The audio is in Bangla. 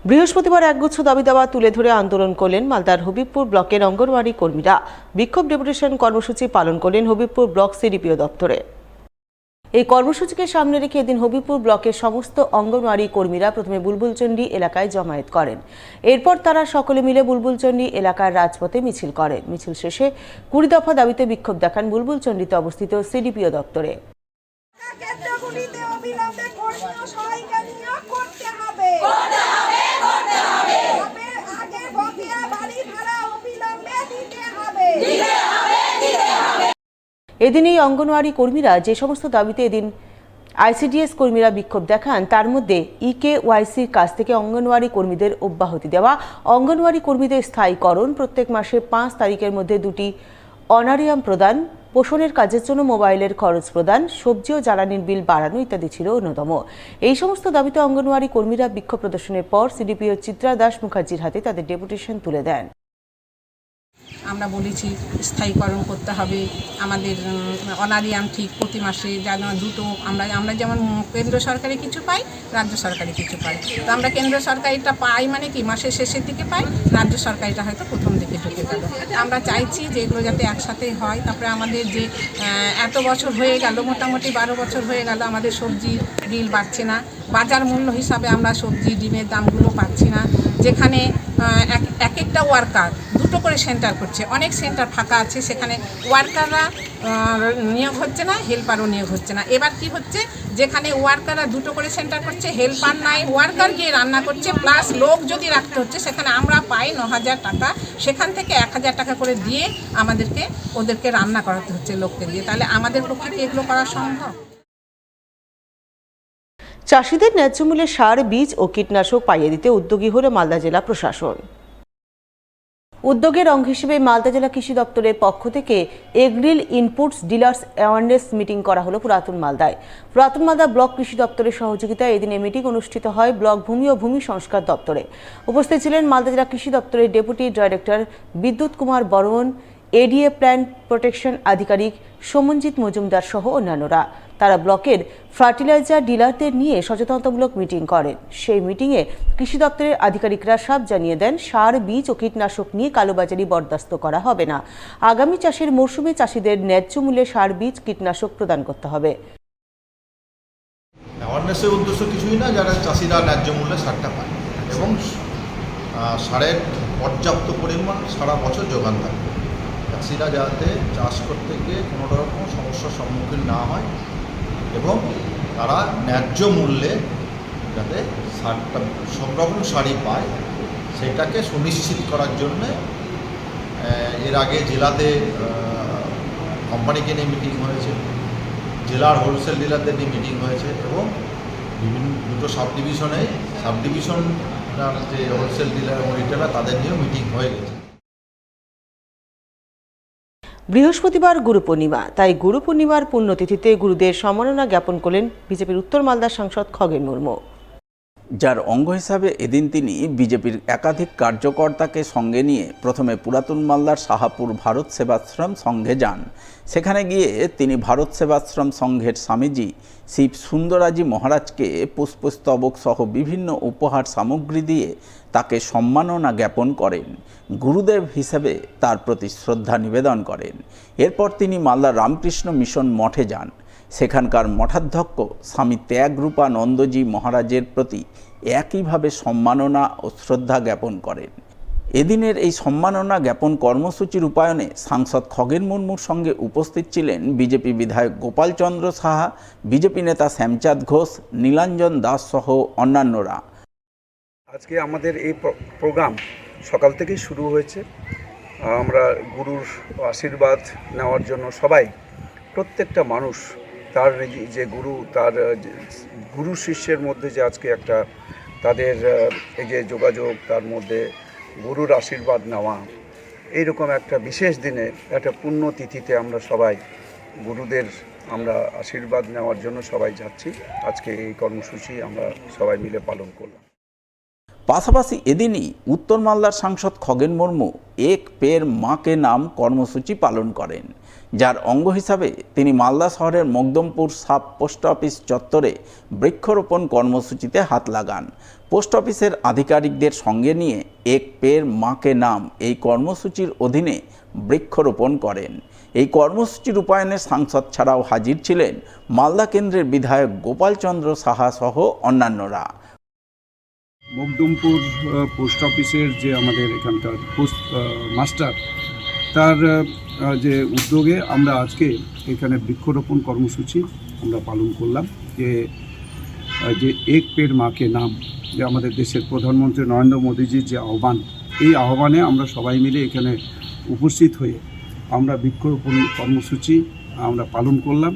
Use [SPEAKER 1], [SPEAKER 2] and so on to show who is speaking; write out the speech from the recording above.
[SPEAKER 1] বৃহস্পতিবার একগুচ্ছ দাবি দাওয়া তুলে ধরে আন্দোলন করলেন মালদার হবিবপুর ব্লকের অঙ্গনওয়াড়ি কর্মীরা। বিক্ষোভ ডেপুটেশন কর্মসূচি পালন করলেন হবিবপুর ব্লক সিডিপিও দপ্তরে। এই কর্মসূচিকে সামনে রেখে এদিন হবিবপুর ব্লকের সমস্ত অঙ্গনওয়াড়ি কর্মীরা প্রথমে বুলবুলচন্ডী এলাকায় জমায়েত করেন। এরপর তারা সকলে মিলে বুলবুলচন্ডী এলাকার রাজপথে মিছিল করেন। মিছিল শেষে 20 দফা দাবিতে বিক্ষোভ দেখান বুলবুলচন্ডীতে অবস্থিত সিডিপিও দপ্তরে। এদিন এই অঙ্গনওয়াড়ি কর্মীরা যে সমস্ত দাবিতে এদিন আইসিডিএস কর্মীরা বিক্ষোভ দেখান তার মধ্যে ইকেওয়াইসির কাছ থেকে অঙ্গনওয়াড়ি কর্মীদের অব্যাহতি দেওয়া, অঙ্গনওয়াড়ি কর্মীদের স্থায়ীকরণ, প্রত্যেক মাসে 5 তারিখের মধ্যে 2টি অনারিয়াম প্রদান, পোষণের কাজের জন্য মোবাইলের খরচ প্রদান, সবজি ও জ্বালানির বিল বাড়ানো ইত্যাদি ছিল অন্যতম। এই সমস্ত দাবিতে অঙ্গনওয়াড়ি কর্মীরা বিক্ষোভ প্রদর্শনের পর সিডিপিও চিত্রা দাস মুখার্জির হাতে তাদের ডেপুটেশন তুলে দেন।
[SPEAKER 2] আমরা বলেছি স্থায়ীকরণ করতে হবে, আমাদের অনারিয়াম ঠিক প্রতি মাসে যেন দুটো আমরা যেমন কেন্দ্র সরকারি কিছু পাই, রাজ্য সরকারি কিছু পাই। তো আমরা কেন্দ্র সরকারিটা পাই মানে কি মাসের শেষের দিকে পাই, রাজ্য সরকারিটা হয়তো প্রথম দিকে ঢুকে গেল। আমরা চাইছি যে এগুলো যাতে একসাথেই হয়। তারপরে আমাদের যে এত বছর হয়ে গেল, মোটামুটি 12 বছর হয়ে গেল আমাদের সবজি বিল বাড়ছে না, বাজার মূল্য হিসাবে আমরা সবজি ডিমের দামগুলো পাচ্ছি না। যেখানে এক একটা ওয়ার্কার দুটো করে সেন্টার করছে, অনেক সেন্টার ফাঁকা আছে, সেখানে ওয়ার্কাররা নিয়োগ হচ্ছে না, হেল্পারও নিয়োগ হচ্ছে না। এবার কি হচ্ছে, যেখানে ওয়ার্কাররা দুটো করে সেন্টার করছে, হেল্পার নাই, ওয়ার্কার গিয়ে রান্না করছে, প্লাস লোক যদি রাখতে হচ্ছে, সেখানে আমরা পাই 9,000 টাকা, সেখান থেকে 1,000 টাকা করে দিয়ে ওদেরকে রান্না করাতে হচ্ছে লোককে দিয়ে। তাহলে আমাদের পক্ষে কি এগুলো করা সম্ভব?
[SPEAKER 1] চাষিদের ন্যায্য মূল্যে সার, বীজ ও কীটনাশক পাইয়ে দিতে উদ্যোগী হল মালদা জেলা প্রশাসন। উদ্যোগের অঙ্গ হিসেবে মালদা জেলা কৃষি দপ্তরের পক্ষ থেকে এগ্রিল ইনপুটস ডিলার্স অ্যাওয়ারনেস মিটিং করা হলো পুরাতন মালদায়। পুরাতন মালদা ব্লক কৃষি দপ্তরের সহযোগিতায় এদিন এই মিটিং অনুষ্ঠিত হয় ব্লক ভূমি ও ভূমি সংস্কার দপ্তরে। উপস্থিত ছিলেন মালদা জেলা কৃষি দপ্তরের ডেপুটি ডাইরেক্টর বিদ্যুৎ Kumar Barman, ADA plant protection আধিকারিক সমঞ্জিত মজুমদার সহ অন্যান্যরা। তারা ব্লকের ফার্টিলাইজার ডিলারদের নিয়ে সচেতনতামূলক মিটিং করেন। সেই মিটিংয়ে কৃষি দপ্তরের আধিকারিকরা সব জানিয়ে দেন সার, বীজ ও কীটনাশক নিয়ে কালোবাজারি বরদাস্ত করা হবে না। আগামী চাষের মরশুমে চাষিদের ন্যায্য মূল্যে সার, বীজ, কীটনাশক প্রদান করতে হবে।
[SPEAKER 3] অ্যাওয়ারনেসের উদ্দেশ্য কিছুই না, যারা চাষিরা ন্যায্য মূল্যে সারটা পায় এবং সারের পর্যাপ্ত পরিমাণ সারা বছর যোগান থাকে। চাষিরা যাতে চাষ করতে গিয়ে কোনো রকম সমস্যার সম্মুখীন না হয় এবং তারা ন্যায্য মূল্যে যাতে সারটা সব রকম সারই পায় সেটাকে সুনিশ্চিত করার জন্যে এর আগে জেলাতে কোম্পানিকে নিয়ে মিটিং হয়েছে, জেলার হোলসেল ডিলারদের নিয়ে মিটিং হয়েছে এবং বিভিন্ন দুটো সাব ডিভিশন যে হোলসেল ডিলার এবং রিটেলার তাদের নিয়েও মিটিং হয়ে গেছে।
[SPEAKER 1] বৃহস্পতিবার গুরু পূর্ণিমা, তাই গুরু পূর্ণিমার পুণ্যতিথিতে গুরুদের সম্মাননা জ্ঞাপন করলেন বিজেপির উত্তর মালদার সাংসদ খগেন মুর্মু।
[SPEAKER 4] যার অঙ্গ হিসাবে এদিন তিনি বিজেপির একাধিক কার্যকর্তাকে সঙ্গে নিয়ে প্রথমে পুরাতন মালদার সাহাপুর ভারত সেবাশ্রম সংঘে যান। সেখানে গিয়ে তিনি ভারত সেবাশ্রম সংঘের স্বামীজি শিব সুন্দরাজি মহারাজকে পুষ্পস্তবক সহ বিভিন্ন উপহার সামগ্রী দিয়ে তাকে সম্মাননা জ্ঞাপন করেন। গুরুদেব হিসেবে তার প্রতি শ্রদ্ধা নিবেদন করেন। এরপর তিনি মালদার রামকৃষ্ণ মিশন মঠে যান। সেখানকার মঠাধ্যক্ষ স্বামী ত্যাগরূপানন্দজি মহারাজের প্রতি একইভাবে সম্মাননা ও শ্রদ্ধা জ্ঞাপন করেন। এদিনের এই সম্মাননা জ্ঞাপন কর্মসূচি রূপায়ণে সাংসদ খগেন মুর্মুর সঙ্গে উপস্থিত ছিলেন বিজেপি বিধায়ক গোপালচন্দ্র সাহা, বিজেপি নেতা শ্যামচাঁদ ঘোষ, নীলাঞ্জন দাস সহ অন্যান্যরা।
[SPEAKER 5] আজকে আমাদের এই প্রোগ্রাম সকাল থেকেই শুরু হয়েছে। আমরা গুরুর আশীর্বাদ নেওয়ার জন্য সবাই, প্রত্যেকটা মানুষ তার যে গুরু, তার গুরু শিষ্যের মধ্যে যে আজকে একটা তাদের এই যে যোগাযোগ, তার মধ্যে গুরুর আশীর্বাদ নেওয়া, এইরকম একটা বিশেষ দিনে, একটা পুণ্যতিথিতে আমরা সবাই গুরুদের আশীর্বাদ নেওয়ার জন্য সবাই যাচ্ছি। আজকে এই কর্মসূচি আমরা সবাই মিলে পালন করলাম।
[SPEAKER 4] পাশাপাশি এদিনই উত্তর মালদার সাংসদ খগেন মুর্মু এক পের মাকে নাম কর্মসূচি পালন করেন, যার অঙ্গ হিসাবে তিনি মালদা শহরের মকদমপুর সাব পোস্ট অফিস চত্বরে বৃক্ষরোপণ কর্মসূচিতে হাত লাগান। পোস্ট অফিসের আধিকারিকদের সঙ্গে নিয়ে এক পের মাকে নাম এই কর্মসূচির অধীনে বৃক্ষরোপণ করেন। এই কর্মসূচি রূপায়ণে সাংসদ ছাড়াও হাজির ছিলেন মালদা কেন্দ্রের বিধায়ক গোপাল চন্দ্র সাহা সহ অন্যান্যরা।
[SPEAKER 5] মকদমপুর পোস্ট অফিসের যে আমাদের এখানকার পোস্ট মাস্টার, তার যে উদ্যোগে আমরা আজকে এখানে বৃক্ষরোপণ কর্মসূচি আমরা পালন করলাম। যে এক পেড় মাকে নাম, যে আমাদের দেশের প্রধানমন্ত্রী নরেন্দ্র মোদীজির যে আহ্বান, এই আহ্বানে আমরা সবাই মিলে এখানে উপস্থিত হয়ে আমরা বৃক্ষরোপণ কর্মসূচি আমরা পালন করলাম।